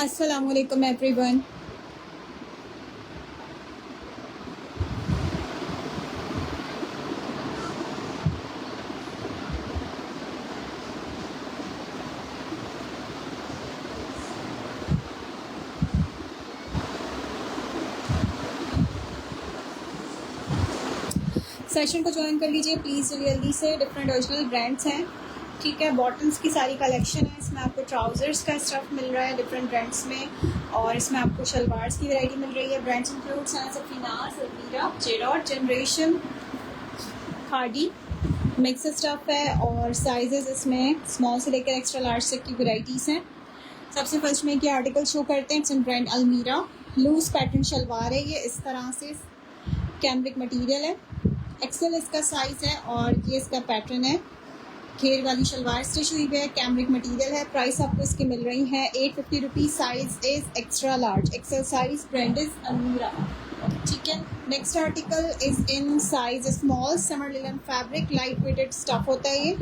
अस्सलाम वालेकुम everyone. Session को ज्वाइन कर लीजिए प्लीज़ जल्दी से। डिफरेंट ओरिजिनल ब्रांड्स हैं, ठीक है। बॉटम्स की सारी कलेक्शन है। इसमें आपको ट्राउज़र्स का स्टफ मिल रहा है डिफरेंट ब्रांड्स में, और इसमें आपको शलवार्स की वैरायटी मिल रही है। ब्रांड्स इंक्लूड्स हैं सफीनाज, अलमीरा, जेरॉट, जनरेशन, खादी, मिक्स स्टफ है। और साइजेस इसमें स्मॉल से लेकर एक्स्ट्रा लार्ज तक की वैराइटीज़ हैं। सबसे फर्स्ट में क्या आर्टिकल शो करते हैं, इट्स इन ब्रांड अलमीरा। लूज पैटर्न शलवार है, ये इस तरह से कैमरिक मटेरियल है। एक्सेल इसका साइज़ है और ये इसका पैटर्न है। घेर वाली शलवार स्टिच हुई है, कैमरिक मटेरियल है। प्राइस आपको इसकी मिल रही है 850 rupees. Size is extra large, XL size. Brand is Almirah, ठीक है। Next article is in size small, summer linen fabric, light weighted stuff होता है ये,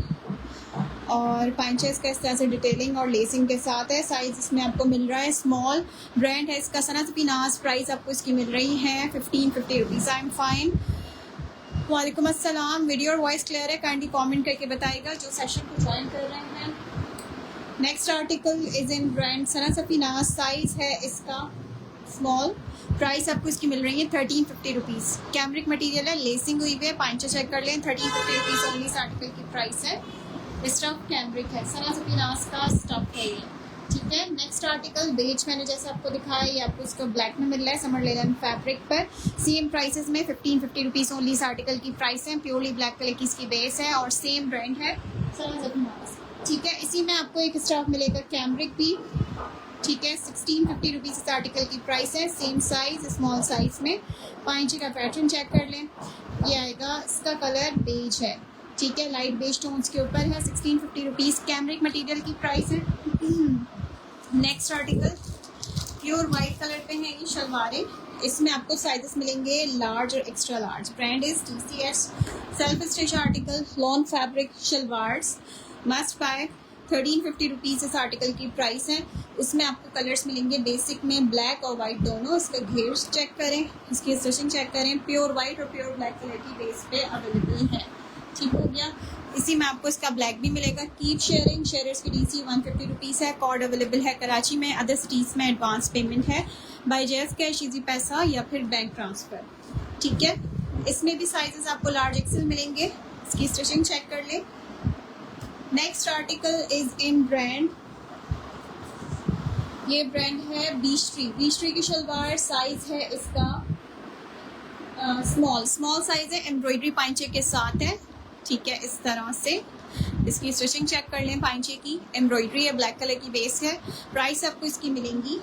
और पांचेस का इस तरह से डिटेलिंग और लेसिंग के साथ है। साइज इसमें आपको मिल रहा है स्मॉल। ब्रांड है इसका सना सफीनाज। प्राइस आपको इसकी मिल रही है 1550 रुपीज़। I am fine. वालेकुम अस्सलाम। वीडियो और वॉइस क्लियर है? काइंडली कमेंट करके बताइएगा जो सेशन को ज्वाइन कर रहे हैं। Next article is in brand Sana Safinaz. Size है इसका स्मॉल। प्राइस आपको इसकी मिल रही है 1350 रुपीज़। कैमरिक मटेरियल है, लेसिंग हुई है। पांचा चेक कर लें, 1350 रुपीज़ ओनली इस आर्टिकल की प्राइस है। स्टफ कैमरिक है, सना सफीनाज का स्टफ है ये, ठीक है। नेक्स्ट आर्टिकल बेज, मैंने जैसे आपको दिखाया, ये आपको इसको ब्लैक में मिल रहा है समर लिनन फैब्रिक पर। सेम प्राइसेस में 1550 रुपीज़ ओनली इस आर्टिकल की प्राइस है। प्योरली ब्लैक कलर की इसकी बेस है और सेम ब्रांड है सना सफीनाज, ठीक है। इसी में आपको एक स्टफ मिलेगा कैमरिक भी, ठीक है। 1650 रुपीज़ इस आर्टिकल की प्राइस है। सेम साइज, स्मॉल साइज में। 5 का पैटर्न चेक कर लें, ये आएगा। इसका कलर बेज है, ठीक है। लाइट बेज टोन्स के ऊपर है। 1650 रुपीज़ कैमरिक मटेरियल की प्राइस है। Next article pure white colour पे है ये शलवारें। इसमें आपको साइजेस मिलेंगे लार्ज और extra large. Brand is TCS। Self stitch article, lawn fabric shalwars, must buy. 1350 rupees इस आर्टिकल की प्राइस है। इसमें आपको कलर्स मिलेंगे बेसिक में ब्लैक और वाइट दोनों। इसका घेर चेक करें, इसकी स्टिचिंग चेक करें। प्योर वाइट और प्योर ब्लैक कलर की बेस पे अवेलेबल है, ठीक हो गया। इसी में आपको इसका ब्लैक भी मिलेगा। कीप शेयरिंग, शेयरर्स की DC 150 रुपीज़ है। कॉर्ड अवेलेबल है कराची में, अदर सिटीज़ में एडवांस पेमेंट है बाय जेएफ कैश, इजी पैसा या फिर बैंक ट्रांसफ़र, ठीक है। इसमें भी साइजेस आपको लार्ज एक्सेल मिलेंगे। इसकी स्टिचिंग चेक कर ले। Next article is in brand, ये ब्रांड है बीच ट्री। बीच ट्री की शलवार, साइज है इसका स्मॉल साइज है। एम्ब्रॉयडरी पांचे के साथ है, ठीक है। इस तरह से इसकी स्टिचिंग चेक कर लें। पांचे की एम्ब्रॉयडरी है, ब्लैक कलर की बेस है। प्राइस आपको इसकी मिलेंगी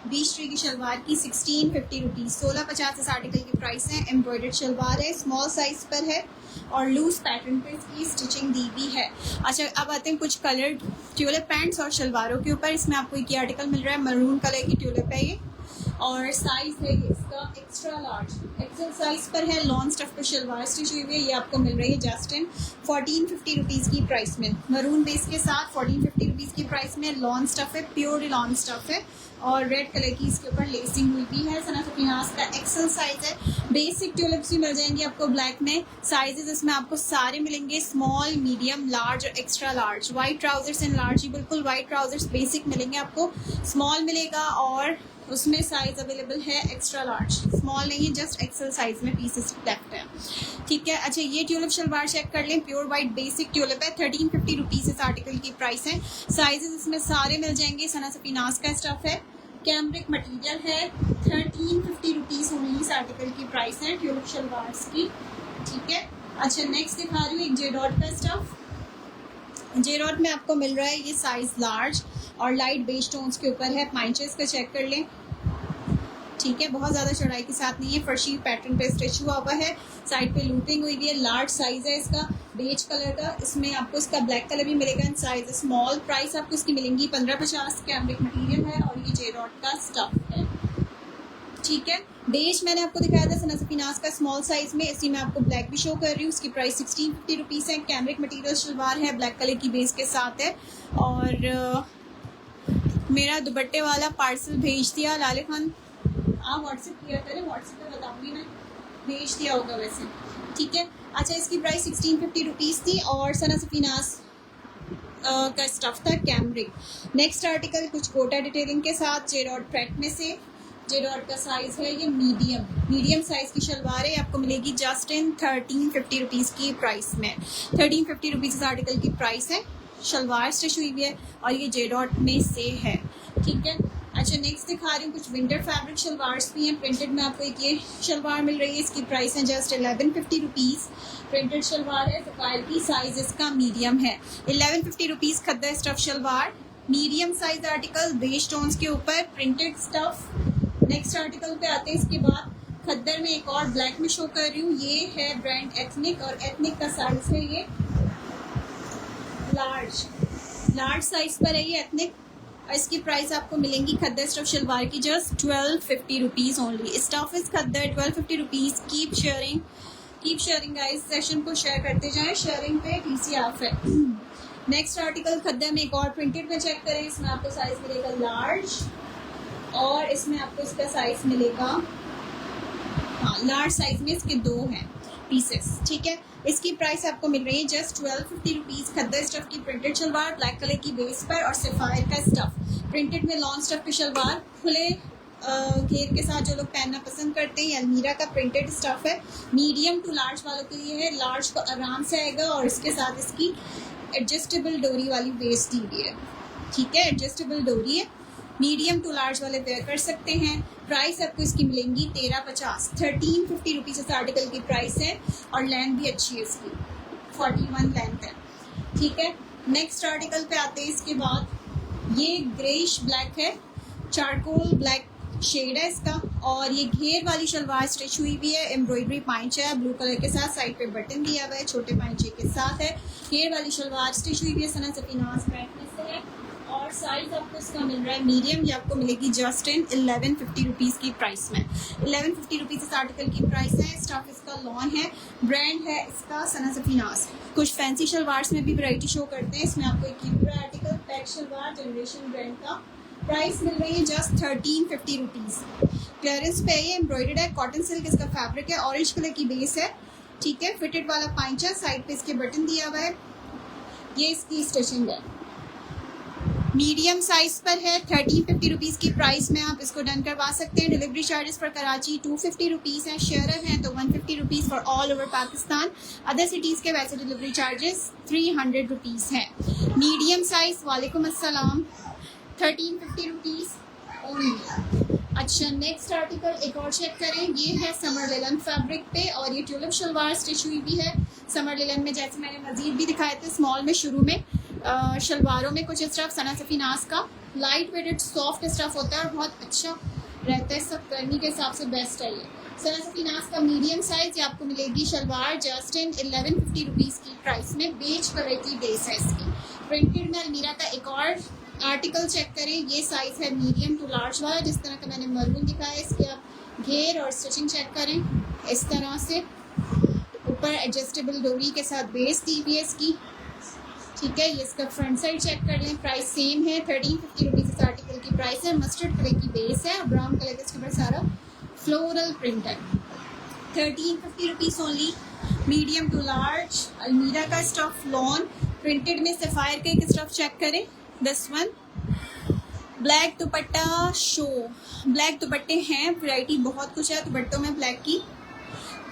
बीच ट्री की शलवार की 1650 रुपीज़। 1650 इस आर्टिकल की प्राइस है। एम्ब्रॉयडर्ड शलवार है, स्मॉल साइज पर है और लूज पैटर्न पे इसकी स्टिचिंग दी भी है। अच्छा, अब आते हैं कुछ कलर ट्यूलिप पैंट्स और शलवारों के ऊपर। इसमें आपको एक आर्टिकल मिल रहा है, मरून कलर की ट्यूलिप है ये, और साइज है ये इसका एक्स्ट्रा लार्ज। एक्सेल साइज पर है। लॉन स्टफ पर शलवार स्टिच हुई है। ये आपको मिल रही है जस्ट इन 1450 रुपीज़ की प्राइस में। मरून बेस के साथ 1450 रुपीज़ की प्राइस में। लॉन स्टफ है, प्योर लॉन स्टफ है, और रेड कलर की इसके ऊपर लेसिंग हुई भी है। सना सफीनाज का एक्सेल साइज है। बेसिक ट्यूलिप्स भी मिल जाएंगी आपको ब्लैक में। साइजेस इसमें आपको सारे मिलेंगे, स्मॉल, मीडियम, लार्ज और extra large. White trousers in large ही, बिल्कुल वाइट ट्राउजर्स बेसिक मिलेंगे आपको। स्मॉल मिलेगा और उसमें साइज अवेलेबल है एक्स्ट्रा लार्ज। स्मॉल नहीं है, जस्ट एक्सेल साइज में पीसेस लेफ्ट है, ठीक है। अच्छा, ये ट्यूलिप शलवार चेक कर लें। प्योर वाइट बेसिक ट्यूलिप है। 1350 रुपीज़ इस आर्टिकल की प्राइस है। साइजेस इसमें सारे मिल जाएंगे। सना सफीनाज का स्टफ है, कैमरिक मटेरियल है। 1350 रुपीज़ ओनली इस आर्टिकल की प्राइस है ट्यूलिप शलवार्स की, ठीक है। अच्छा, नेक्स्ट दिखा रही हूँ एक जेडॉट का स्टफ। जेडॉट में आपको मिल रहा है ये साइज लार्ज और लाइट बेज टोन्स के ऊपर है। पांचेस का चेक कर लें, ठीक है। बहुत ज़्यादा चौड़ाई के साथ नहीं है, फर्शी पैटर्न पे स्टिच हुआ है। साइड पे लूपिंग हुई है। लार्ज साइज है इसका, बेज कलर का। इसमें आपको इसका ब्लैक कलर भी मिलेगा इन साइज स्मॉल। प्राइस आपको इसकी मिलेंगी 1550। कैमरिक मटेरियल है और ये जेडॉट का स्टफ है, ठीक है। बेज मैंने आपको दिखाया था सना सफीनाज का स्मॉल साइज में। इसी में आपको ब्लैक भी शो कर रही हूँ। उसकी प्राइस 1650 रुपीज़ है। कैमरिक मटेरियल शलवार है, ब्लैक कलर की बेस के साथ है, और मेरा दुपट्टे वाला पार्सल भेज दिया लाले खान, आप व्हाट्सएप किया करें, व्हाट्सएप पे बताऊंगी मैं, भेज दिया होगा वैसे, ठीक है। अच्छा, इसकी प्राइस 1650 रुपीज़ थी और सना सफीनास का स्टफ था कैमरिक। नेक्स्ट आर्टिकल कुछ कोटा डिटेलिंग के साथ जे डॉट प्रेट में से, जे डॉट का साइज़ है ये मीडियम साइज़ की शलवार है, आपको मिलेगी जस्ट इन 1350 रुपीज़ की प्राइस में। 1350 रुपीज़ इस आर्टिकल की प्राइस है। शलवार स्टिच हुई हुई है और ये जे डॉट में से है, ठीक है। अच्छा, नेक्स्ट दिखा रही हूँ कुछ विंटर फैब्रिक शलवार्स भी हैं प्रिंटेड में। आपको एक ये शलवार मिल रही है, इसकी प्राइस है जस्ट 1150 रुपीज़। प्रिंटेड शलवार है, सफायर की, साइज इसका मीडियम है। 1150 rupees khaddar stuff shalwar, medium size article, beige tones के ऊपर प्रिंटेड स्टफ। नेक्स्ट आर्टिकल पे आते हैं इसके बाद। खद्दर में एक और ब्लैक में शो कर रही हूँ, ये है ब्रांड एथनिक और एथनिक का साइज है ये लार्ज साइज पर है ये एथनिक। इसकी प्राइस आपको मिलेंगी खद्दर स्टफ शलवार की just 1250 rupees only. Stuff is khaddar 1250 rupees. Keep sharing guys, session को शेयर करते जाएं, शेयरिंग पे टीसी ऑफ है। नेक्स्ट आर्टिकल खद्दर में एक और प्रिंटेड में चेक करें, इसमें आपको साइज मिलेगा लार्ज और इसमें आपको इसका साइज मिलेगा, हाँ लार्ज साइज में इसके 2 हैं पीसेस, ठीक है। इसकी प्राइस आपको मिल रही है जस्ट 1250 रुपीज़। खद्दर स्टफ की प्रिंटेड शलवार, ब्लैक कलर की बेस पर और सफायर का स्टफ। प्रिंटेड में लॉन्ग स्टफ की शलवार, खुले घेर के साथ जो लोग पहनना पसंद करते हैं। अलमीरा का प्रिंटेड स्टफ है, मीडियम टू लार्ज वालों के लिए है। लार्ज को आराम से आएगा और इसके साथ इसकी एडजस्टेबल डोरी वाली बेस दी हुई है, ठीक है, एडजस्टेबल डोरी है। मीडियम टू लार्ज वाले वेयर कर सकते हैं। प्राइस आपको इसकी मिलेंगी 1350, 1350 रुपीज़ इस आर्टिकल की प्राइस है और लेंथ भी अच्छी है इसकी, 41 लेंथ है, ठीक है। नेक्स्ट आर्टिकल पे आते हैं इसके बाद। ये ग्रेइश ब्लैक है, चारकोल ब्लैक शेड है इसका और ये घेर वाली शलवार स्टिच हुई भी है। एम्ब्रॉयडरी पाइंचा है ब्लू कलर के साथ, साइड पे बटन दिया हुआ है, छोटे पाइंचे के साथ है। घेर वाली शलवार स्टिच हुई भी है, सना सफीनास ब्रांड में से है और साइज आपको इसका मिल रहा है मीडियम। ये आपको मिलेगी जस्ट इन 1150 रुपीज़ की प्राइस में। 1150 रुपीज़ इस आर्टिकल की प्राइस है। स्टफ इसका लॉन है, ब्रांड है इसका सना सफीनास। कुछ फैंसी शलवार्स में भी वैरायटी शो करते हैं। इसमें आपको एक पूरा article pack shalwar generation brand का प्राइस मिल रही है जस्ट 1350 रुपीज़। क्लियरेंस पे ये एम्ब्रॉयडर्ड है, कॉटन सिल्क इसका फैब्रिक है, ऑरेंज कलर की बेस है, ठीक है। फिटेड वाला पाइंचा, साइड पे इसके बटन दिया हुआ है। ये इसकी स्टिचिंग है, मीडियम साइज पर है। 1350 रुपीज़ की प्राइस में आप इसको डन करवा सकते हैं। Delivery charges for Karachi 250 rupees है, शेयर हैं तो 150 rupees for all over Pakistan. Other cities के वैसे डिलीवरी चार्जेस 300 रुपीज़ हैं। मीडियम साइज, वालेकुम अस्सलाम, 1350 रुपीज़ ओनली। अच्छा, नेक्स्ट आर्टिकल एक और चेक करें, ये है समर लिलन फैब्रिक पे और ये ट्यूलिप शलवार स्टिच हुई भी है समर लिलन में, जैसे मैंने मजीद भी दिखाए थे स्मॉल में शुरू में। शलवारों में कुछ स्टफ सना सफीनास का लाइट वेटेड सॉफ्ट स्टफ होता है और बहुत अच्छा रहता है, सब गर्मी के हिसाब से बेस्ट है ये। सना सफीनास का मीडियम साइज, ये आपको मिलेगी शलवार जस्ट इन 1150 रुपीज़ की प्राइस में। बेज कलर की बेस है इसकी। प्रिंटेड में अलमीरा का एक और आर्टिकल चेक करें, ये साइज़ है मीडियम टू लार्ज वाला, जिस तरह का मैंने मरून दिखाया। इसके आप घेर और स्टिचिंग चेक करें, इस तरह से ऊपर एडजस्टेबल डोरी के साथ बेस दी हुई है इसकी, ठीक है। ये इसका फ्रंट साइड चेक कर लें, प्राइस सेम है। 1350 रुपीज़ इस आर्टिकल की प्राइस है। मस्टर्ड कलर की बेस है और ब्राउन कलर का इसके ऊपर सारा फ्लोरल प्रिंट है। 1350 rupees only. Medium to large Almirah का स्टफ लॉन प्रिंटेड में सफ़ायर का एक स्टफ चेक करें, this one black dupatta show. Black दुपट्टे हैं, वैरायटी बहुत कुछ है दुपट्टों में ब्लैक की,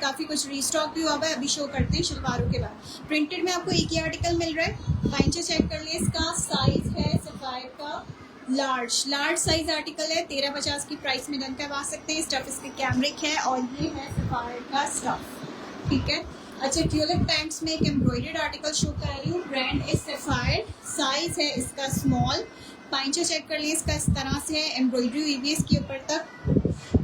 काफ़ी कुछ रीस्टॉक भी हुआ है, अभी शो करते हैं शलवारों के बाद। प्रिंटेड में आपको एक ही आर्टिकल मिल रहा है, पाइंचा चेक कर ले, इसका साइज है सफायर का लार्ज साइज आर्टिकल है। 1350 की प्राइस में डन करवा सकते हैं। स्टफ इसके कैमरिक है और ये है सफायर का स्टफ, ठीक है। अच्छा, ट्यूलिप पैंट्स में एक एम्ब्रॉयडर्ड आर्टिकल शो कर रही हूँ, ब्रांड इज सफायर, साइज है इसका स्मॉल। पाइंचा चेक कर लिए, इसका इस तरह से है, एम्ब्रॉयडरी हुई है इसके ऊपर तक।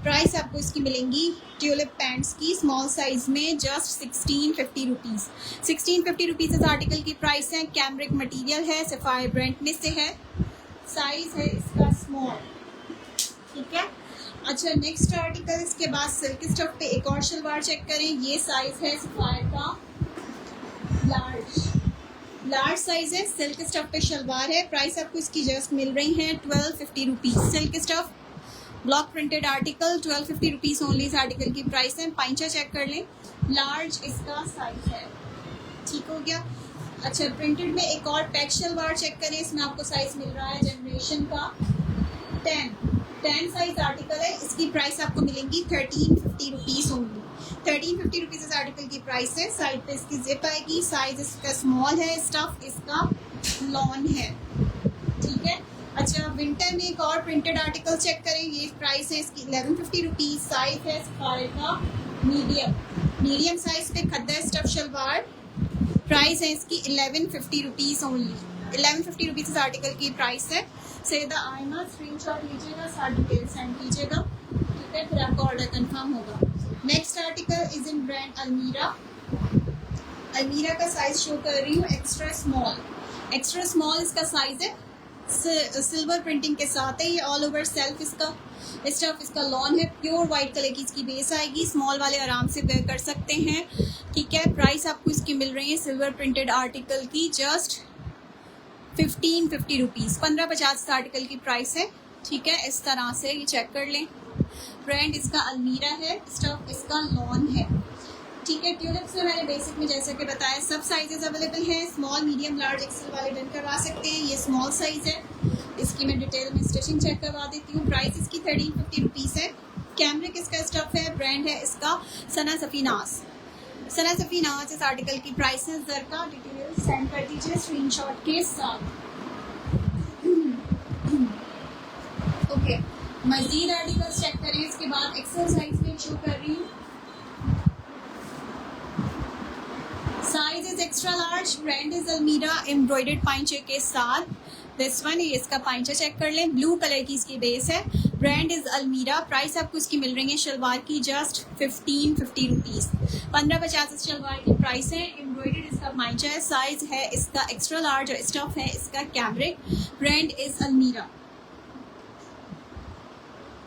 प्राइस आपको इसकी मिलेंगी ट्यूलिप पैंट्स की स्मॉल साइज में जस्ट 1650 रुपीज़। 1650 रुपीज़ इस आर्टिकल की प्राइस है। कैमरिक मटेरियल है, सफायर ब्रांड में से है, साइज है इसका स्मॉल, ठीक है। अच्छा, नेक्स्ट आर्टिकल इसके बाद सिल्क स्टफ पे एक और शलवार चेक करें, ये साइज है सफायर का लार्ज साइज है, सिल्क स्टफ पे शलवार है। प्राइस आपको इसकी जस्ट मिल रही है 1250 rupees. Silk stuff block printed article 1250 rupees only इस आर्टिकल की प्राइस है। पाइंचा चेक कर लें, लार्ज इसका साइज है। ठीक हो गया। अच्छा, प्रिंटेड में एक और पैक शलवार चेक करें, इसमें आपको साइज मिल रहा है जनरेशन का 10 साइज आर्टिकल है। इसकी प्राइस आपको मिलेंगी 1350 रुपीज़ ओनली। 1350 रुपीज़ इस आर्टिकल की प्राइस है। साइड पे इसकी जिप आएगी, साइज इसका स्मॉल है, स्टफ इसका लॉन है। ठीक है। अच्छा, विंटर में एक और प्रिंटेड आर्टिकल चेक करें, ये प्राइस है इसकी 1150 रुपीज़। साइज है सफारे का मीडियम साइज पे खद्दर स्टफ शलवार। प्राइस है इसकी 1150 रुपीज़ ओनली। 1150 रुपीज़ इस आर्टिकल की प्राइस है। सैयदा आयमा स्क्रीनशॉट लीजिएगा, साथ डिटेल सेंड कीजिएगा। ठीक है, फिर आपका ऑर्डर कंफर्म होगा। Next article is in brand अलमीरा। अलमीरा का साइज शो कर रही हूँ, एक्स्ट्रा स्मॉल इसका साइज है। सिल्वर प्रिंटिंग के साथ है, ये ऑल ओवर सेल्फ इसका स्टफ इसका लॉन है। प्योर वाइट कलर की इसकी बेस आएगी। स्मॉल वाले आराम से वेयर कर सकते हैं। ठीक है। प्राइस आपको इसकी मिल रही है सिल्वर प्रिंटेड आर्टिकल की जस्ट 1550 रुपीज़। 1550 इस आर्टिकल की प्राइस है। ठीक है, इस तरह से ये चेक कर लें। ब्रांड इसका अलमीरा है, स्टफ इसका लॉन है। ठीक है। ट्यूलिप्स में मैंने बेसिक में जैसे कि बताया सब साइजेस अवेलेबल हैं। स्मॉल, मीडियम, लार्ज, एक्सेल वाले डन करवा सकते हैं। ये स्मॉल साइज है। इसकी मैं डिटेल में स्टिचिंग चेक करवा देती हूँ। प्राइस इसकी 1350 रुपीज़ है। कैमरिक इसका स्टफ है। ब्रांड है इसका सना सफीनाज इस आर्टिकल की प्राइस है। जरका डिटेल सेंड कर दीजिए स्क्रीनशॉट के साथ। ओके, मजीद आर्टिकल्स चेक करें। इसके बाद एक्सेल साइज में शो कर रही हूँ। Size is extra large. Brand is अलमीरा, एम्ब्रॉयडर्ड पाइंचे के साथ। दिस वन, ये इसका पाइंचा चेक कर लें। ब्लू कलर की इसकी बेस है। ब्रांड इज अलमीरा। प्राइस आपको इसकी मिल रही है शलवार की जस्ट 1550 रुपीज़। 1550 इस शलवार की प्राइस है। एम्ब्रॉयडर्ड इसका पाइंचा है। साइज है इसका एक्स्ट्रा लार्ज और स्टफ है इसका कैमरिक। ब्रांड इज अलमीरा।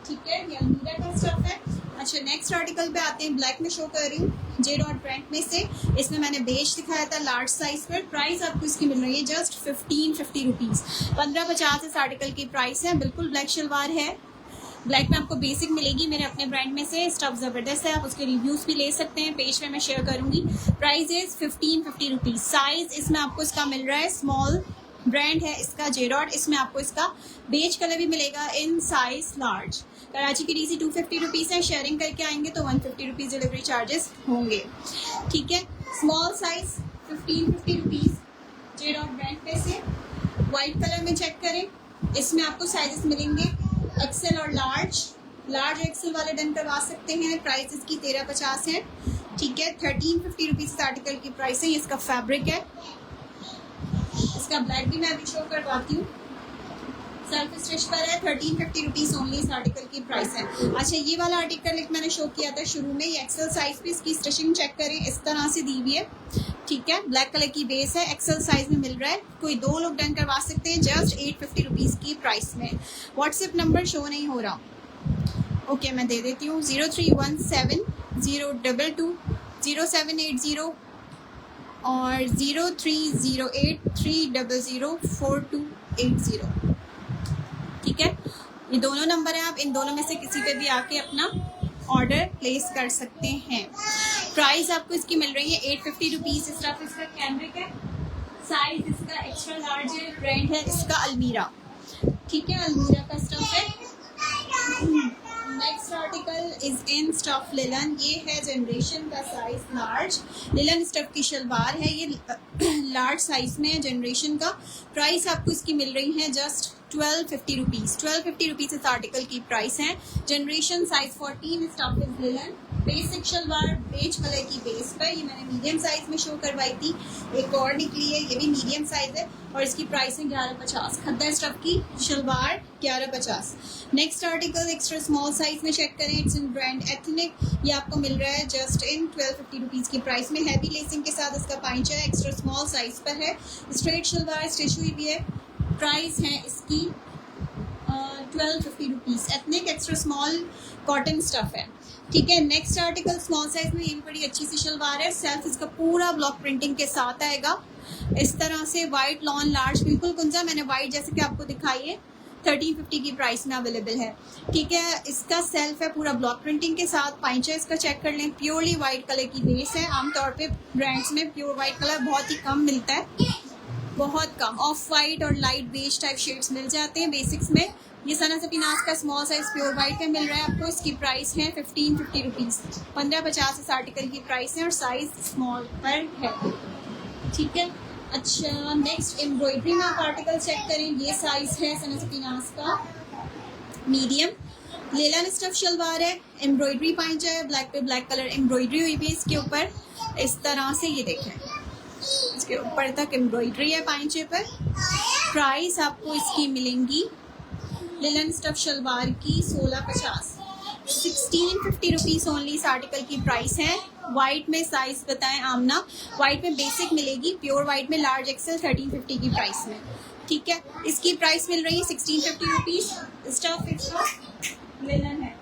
ठीक है, ये अलमीरा का स्टफ है। अच्छा, नेक्स्ट आर्टिकल पे आते हैं। ब्लैक में शो कर रही हूँ, जे डॉट ब्रांड में से। इसमें मैंने बेज दिखाया था लार्ज साइज पर। प्राइस आपको इसकी मिल रही है जस्ट 1550 रुपीज़। 1550 इस आर्टिकल की प्राइस है। बिल्कुल ब्लैक शलवार है। ब्लैक में आपको बेसिक मिलेगी मेरे अपने ब्रांड में से। स्टफ ज़बरदस्त है, आप उसके रिव्यूज़ भी ले सकते हैं, पेज पे मैं शेयर करूँगी। Price is 1550 rupees. साइज इसमें आपको इसका मिल रहा है स्मॉल। ब्रांड है इसका जे डॉट। इसमें आपको इसका बेज कलर भी मिलेगा इन साइज लार्ज। कराची की डीसी 250 रुपीज़ है। शेयरिंग करके आएंगे तो 150 रुपीज़ डिलीवरी चार्जेस होंगे। ठीक है। Small size 1550 rupees J dot brand पे से। वाइट कलर में चेक करें, इसमें आपको साइजेस मिलेंगे एक्सेल और लार्ज एक्सेल वाले डन करवा सकते हैं। प्राइस इसकी 1350 है। ठीक है। 1350 रुपीज़ आर्टिकल की प्राइस है। ये इसका फैब्रिक है। इसका ब्लैक भी मैं अभी शो करवाती हूँ। सेल्फ स्टिच पर है। 1350 रुपीज़ ओनली इस आर्टिकल की प्राइस है। अच्छा, ये वाला आर्टिकल एक मैंने शो किया था शुरू में। ये एक्सेल साइज पे इसकी स्टिचिंग चेक करें, इस तरह से दी हुई है। ठीक है। ब्लैक कलर की बेस है, एक्सेल साइज में मिल रहा है। कोई 2 लोग डन करवा सकते हैं जस्ट 850 रुपीज़ की प्राइस में। व्हाट्सएप नंबर शो नहीं हो रहा। ओके, मैं दे देती हूँ 031702200780 और 0308300428 ठीक है। ये दोनों नंबर हैं, आप इन दोनों में से किसी पे भी आके अपना ऑर्डर प्लेस कर सकते हैं। प्राइस आपको इसकी मिल रही है 850 रुपीज़। इस तरफ इसका कैमरिक है। साइज इसका एक्स्ट्रा लार्ज है। ब्रांड है इसका अलमीरा। ठीक है, अलमीरा का स्टफ है। Next article is in stuff linen. ये है जनरेशन का साइज लार्ज। लिलन स्टफ की शलवार है। ये लार्ज साइज में है जनरेशन का। प्राइस आपको इसकी मिल रही है जस्ट 1250 रुपीज़। 1250 रुपीज़ इस आर्टिकल की प्राइस है। Generation size 14 stuff is linen. Basic shalwar beige colour की बेस पर। ये मैंने मीडियम साइज में शो करवाई थी। एक और निकली है, ये भी मीडियम साइज है और इसकी प्राइस है 1150। खद्दर स्टफ की shalwar 1150। Next article extra small size में चेक करें। It's in brand ethnic. ये आपको मिल रहा है जस्ट इन 1250 रुपीज़ की प्राइस में। हैवी लेसिंग के साथ इसका पाइंचा है। एक्स्ट्रा स्मॉल साइज पर है। स्ट्रेट शलवार स्टिच हुई भी है। प्राइस है इसकी 1250 rupees. Ethnic extra small cotton stuff है। ठीक है। नेक्स्ट आर्टिकल स्मॉल साइज में, ये भी बड़ी अच्छी सी शलवार है। सेल्फ इसका पूरा ब्लॉक प्रिंटिंग के साथ आएगा। इस तरह से वाइट लॉन लार्ज बिल्कुल कुंजा, मैंने वाइट जैसे कि आपको दिखाई है 1350 की प्राइस में अवेलेबल है। ठीक है, इसका सेल्फ है पूरा ब्लॉक प्रिंटिंग के साथ। पाइंचा इसका चेक कर लें, प्योरली वाइट कलर की बेस है। आमतौर पे ब्रांड्स में प्योर वाइट कलर बहुत ही कम मिलता है, बहुत कम। ऑफ वाइट और लाइट बेज टाइप शेड्स मिल जाते हैं बेसिक्स में। ये सना सफीनाज का स्मॉल साइज प्योर वाइट में मिल रहा है आपको। इसकी प्राइस है 1550 रुपीज़। 1550 इस आर्टिकल की प्राइस है और साइज स्मॉल पर है। ठीक है, अच्छा नेक्स्ट एम्ब्रॉयडरी में आप आर्टिकल चेक करें। ये साइज है सना सफीनाज का मीडियम। लेलन स्टफ शलवार है, एम्ब्रॉयडरी पाइंचा है, ब्लैक पे ब्लैक कलर एम्ब्रॉयडरी हुई भी इसके ऊपर इस तरह से। ये देखें, इसके ऊपर तक एम्ब्रॉयडरी है पाइंचे पर। प्राइस आपको इसकी मिलेंगी लेलन स्टफ शलवार की 1650, 1650 रुपीज़ ओनली इस आर्टिकल की प्राइस है। वाइट में साइज बताएं आमना, वाइट में बेसिक मिलेगी, प्योर वाइट में लार्ज एक्सेल 1350 की प्राइस में। ठीक है, इसकी प्राइस मिल रही है 1650 रुपीज़। स्टफ इसका लेलन है,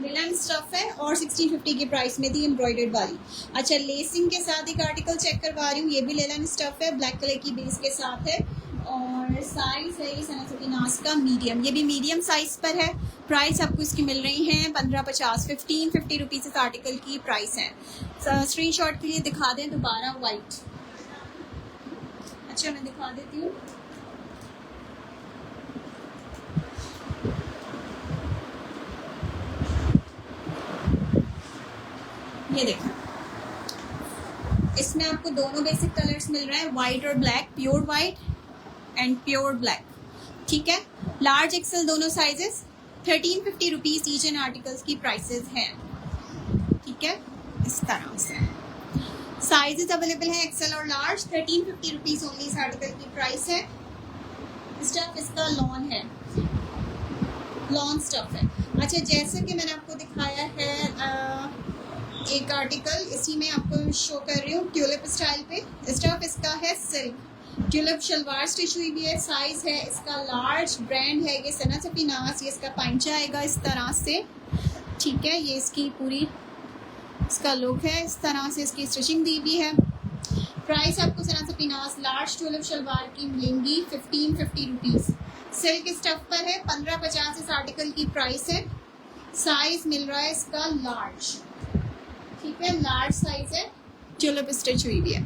लेलन स्टफ है और 1650 की प्राइस में थी एम्ब्रॉयडर्ड वाली। अच्छा लेसिंग के साथ एक आर्टिकल चेक करवा रही हूँ, ये भी लेलन स्टफ है, ब्लैक कलर की बेस के साथ है और साइज है ये सना सफीनाज का मीडियम। ये भी मीडियम साइज पर है। प्राइस आपको इसकी मिल रही है 1550, 1550 रुपीज़ इस आर्टिकल की प्राइस है। स्क्रीनशॉट के लिए दिखा दें दोबारा वाइट। अच्छा मैं दिखा देती हूँ, ये देखें, इसमें आपको दोनों बेसिक कलर्स मिल रहे हैं, वाइट और black, pure white and pure black. ठीक है, लार्ज एक्सेल दोनों sizes 1350 rupees each and articles की प्राइसेस हैं। ठीक है, इस तरह से साइजेस अवेलेबल हैं एक्सेल और लार्ज। 1350 रुपीज़ ओनली इस आर्टिकल की प्राइस है। स्टफ इसका लॉन है, लॉन स्टफ है। अच्छा जैसे कि मैंने आपको दिखाया है एक आर्टिकल, इसी में आपको शो कर रही हूँ ट्यूलिप स्टाइल पे। स्टफ इसका है सिल्क, ट्यूलिप शलवार स्टिच हुई भी है। साइज है इसका लार्ज, ब्रांड है ये सना सफीनाज। ये इसका पाइंचा आएगा इस तरह से। ठीक है, ये इसकी पूरी इसका लुक है, इस तरह से इसकी स्टिचिंग दी भी है। प्राइस आपको सना सफीनाज लार्ज ट्यूलिप शलवार की मिलेंगी 1550 रुपीज़। सिल्क स्टफ पर है, 1550 इस आर्टिकल की प्राइस है। साइज मिल रहा है इसका लार्ज। ठीक है, लार्ज साइज है, ट्यूलिप स्टिच हुई भी है।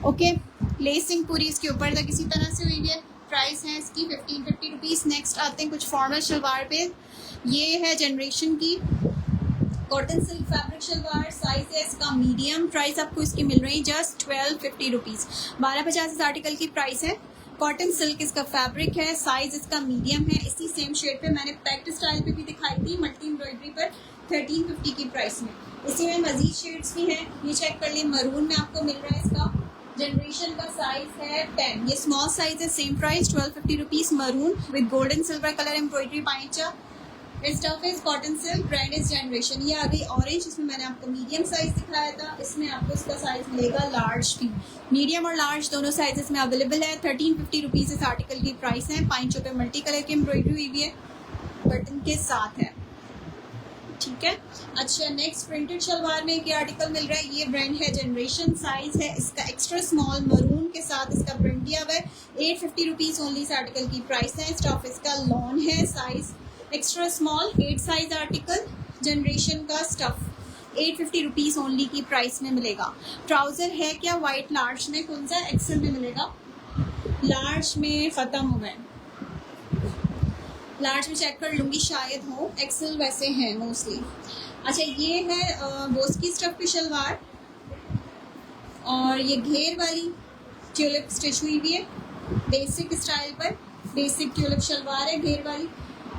ओके, लेसिंग पूरी इसके ऊपर तक इसी तरह से हुई भी है। प्राइस है इसकी 1550 रुपीज़। नेक्स्ट आते हैं कुछ फॉर्मल शलवार पे। ये है जनरेशन की cotton silk fabric shalwar. Size है इसका मीडियम। प्राइस आपको इसकी मिल रही है जस्ट 1250 रुपीज़। 1250 इस आर्टिकल की प्राइस है। कॉटन सिल्क इसका फैब्रिक है, साइज इसका मीडियम है। इसी सेम शेड पे मैंने पैक्ड स्टाइल पे भी दिखाई थी मल्टी एम्ब्रॉयडरी पर 1350 की प्राइस में। इसी में मजीद शेड्स भी हैं, ये चेक कर लें। मरून में आपको मिल रहा है इसका जनरेशन का साइज है 10। ये स्मॉल साइज है, same price 1250 rupees. Maroon with golden silver colour embroidery पाइंचा। Stuff is cotton silk, brand is Generation. ये आ गई ऑरेंज, इसमें मैंने आपको मीडियम साइज दिखाया था। इसमें आपको इसका साइज मिलेगा लार्ज भी। मीडियम और लार्ज दोनों साइजेस में अवेलेबल है। 1350 रुपीज़ इस आर्टिकल की प्राइस है। पाइंचों पे मल्टी कलर की एम्ब्रॉयडरी हुई भी है, बटन के साथ है। ठीक है, अच्छा नेक्स्ट प्रिंटेड शलवार में एक आर्टिकल मिल रहा है। ये ब्रांड है जनरेशन। साइज है इसका एक्स्ट्रा स्मॉल, मरून के साथ इसका प्रिंट दिया हुआ है। 850 रुपीज़ ओनली इस आर्टिकल की प्राइस है। स्टफ इसका लॉन है, size extra small 8 size article generation का स्टफ 850 रुपीज़ ओनली की प्राइस में मिलेगा। ट्राउज़र है क्या वाइट लार्ज में, कौन सा एक्सेल में मिलेगा? लार्ज में ख़त्म हुआ है, लार्ज में चेक कर लूँगी शायद हो, एक्सेल वैसे हैं मोस्टली। अच्छा ये है बोस की स्टफ की शलवार और ये घेर वाली ट्यूलिप स्टिच हुई भी है बेसिक स्टाइल पर। बेसिक ट्यूलिप शलवार है घेर वाली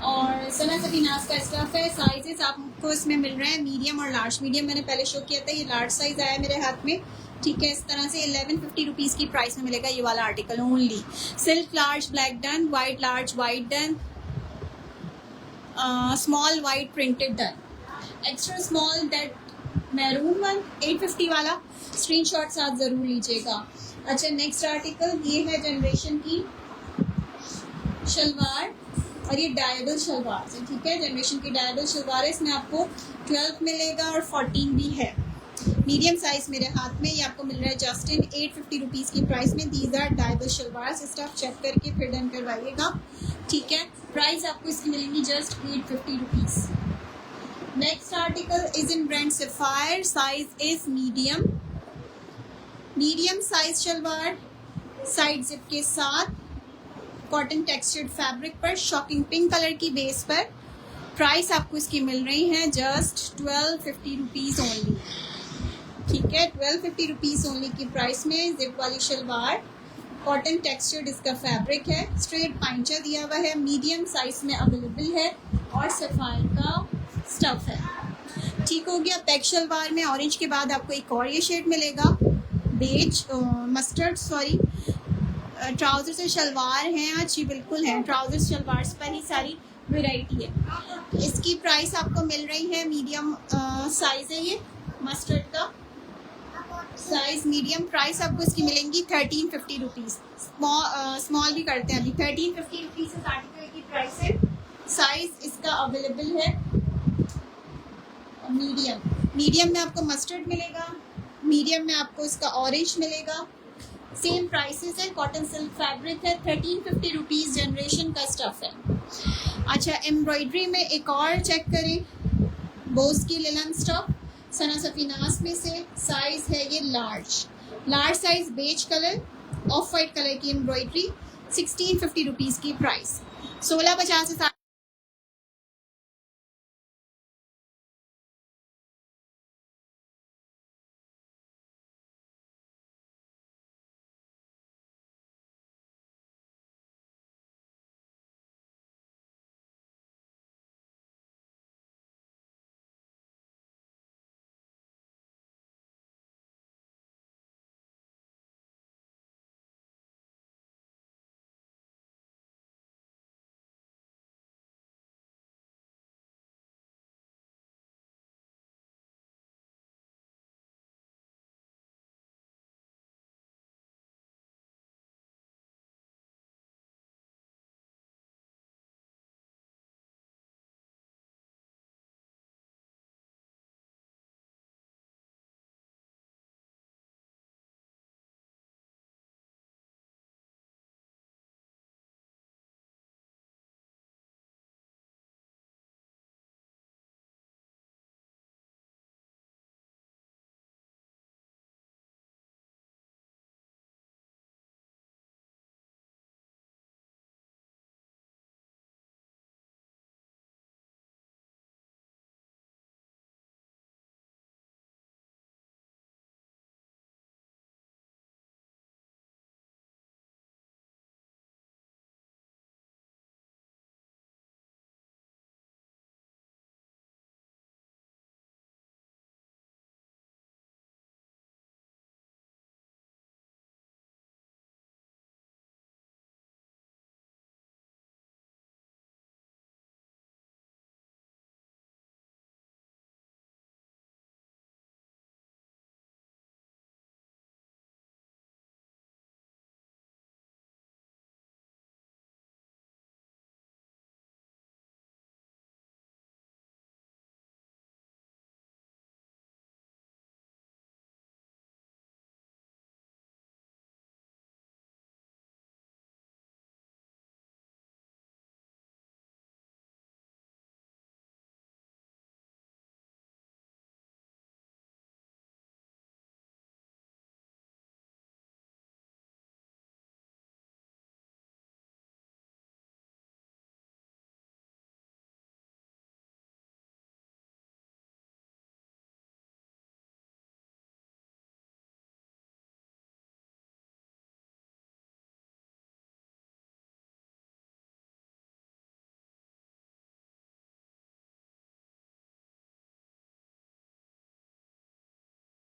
और सना सफीनाज का स्टफ है। साइजेस आपको इसमें मिल रहे हैं मीडियम और लार्ज। मीडियम मैंने पहले शो किया था, ये लार्ज साइज आया मेरे हाथ में। ठीक है, इस तरह से 1150 रुपीज़ की प्राइस में मिलेगा ये वाला article only. Silk large black done, white large white done, small white printed done, extra small that maroon one 850 वाला स्क्रीनशॉट साथ ज़रूर लीजिएगा। अच्छा नेक्स्ट आर्टिकल ये है जनरेशन की शलवार और ये डायगल शलवार है। ठीक है, जनरेशन की डायगल शलवार है। इसमें आपको 12 मिलेगा और 14 भी है। मीडियम साइज मेरे हाथ में, ये आपको मिल रहा है जस्ट इन 850 रुपीज़ की प्राइस में। These are diver shalwar, stuff check करके फिर डन करवाइएगा, ठीक है। प्राइस आपको इसकी मिलेंगी just 850 rupees. Next article is in brand Sapphire, size is medium. Medium size shalwar, side zip के साथ, कॉटन टेक्सचर्ड फैब्रिक पर, शॉकिंग पिंक कलर की बेस पर। प्राइस आपको इसकी मिल रही है जस्ट 1250 रुपीज़ ओनली, ठीक है। 1250 रुपीज़ ओनली की प्राइस में जिप वाली शलवार, कॉटन टेक्सचर्ड इसका फैब्रिक है, स्ट्रेट पाइंचा दिया हुआ है, मीडियम साइज में अवेलेबल है और सफायर का स्टफ है, ठीक हो गया। पैक शलवार में ऑरेंज के बाद आपको एक और ये शेड मिलेगा, बेज मस्टर्ड, सॉरी। ट्राउजर से शलवार हैं अच्छी, बिल्कुल हैं, ट्राउजर शलवार पर ही सारी वैरायटी है। इसकी प्राइस आपको मिल रही है, मीडियम साइज है ये मस्टर्ड का साइज, मीडियम। प्राइस आपको इसकी मिलेंगी 1350 रुपीज़। स्मॉल भी करते हैं अभी। 1350 रुपीज़ इस आर्टिकल की प्राइस है। साइज इसका अवेलेबल है मीडियम में आपको मस्टर्ड मिलेगा, मीडियम में आपको इसका ऑरेंज मिलेगा। सेम प्राइसेस है, कॉटन सिल्क फैब्रिक है, 1350 रुपीज़ जनरेशन का स्टफ है। अच्छा, एम्ब्रॉयडरी में एक और चेक करें, बोस की लिनन स्टफ, सना सफीनास में से, साइज है ये large size, beige colour, off white colour की एम्ब्रॉयडरी, 1650 रुपीज़ की प्राइस। 1650 से